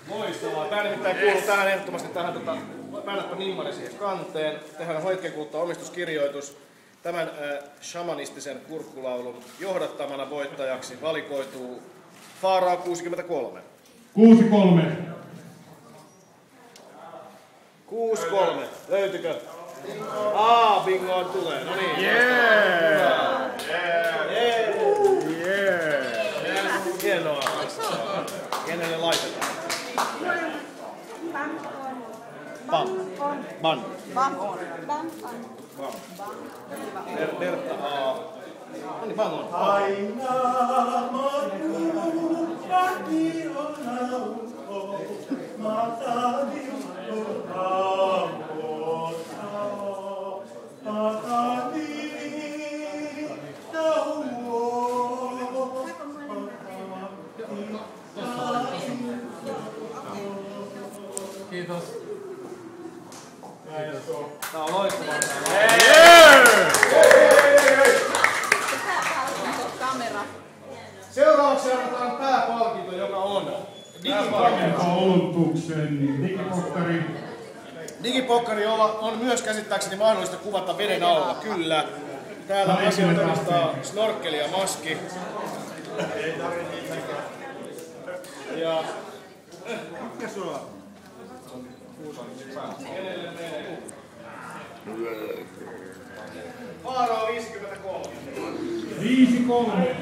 Loistavaa. Tämä nimittäin kuuluu tähän ehdottomasti tähän väännäpä nimmari siihen kanteen. Tehdään Hoitkekulta omistuskirjoitus. Tämän shamanistisen kurkkulaulun johdattamana voittajaksi valikoituu Faarao 63. 63. 63. Löytykö? Bingoon tulee. No niin. Hienoa. Kenelle laitetaan? Bam. Ban. Bam. Bertta A. No niin, bam on. Aina matkuu, kaikki on nauko, matani on rauhoissa, matani tauo. Kiitos. Tää on loistavaa. Seuraavaksi annetaan pääpalkinto, joka on Digipokkari. Digipokkari on myös käsittääkseni mahdollista kuvata veden alla, kyllä. Täällä asia todistaa snorkkeli ja maski. Ja... Mikä sulla on? Kenelle menee? Faarao 53. 53.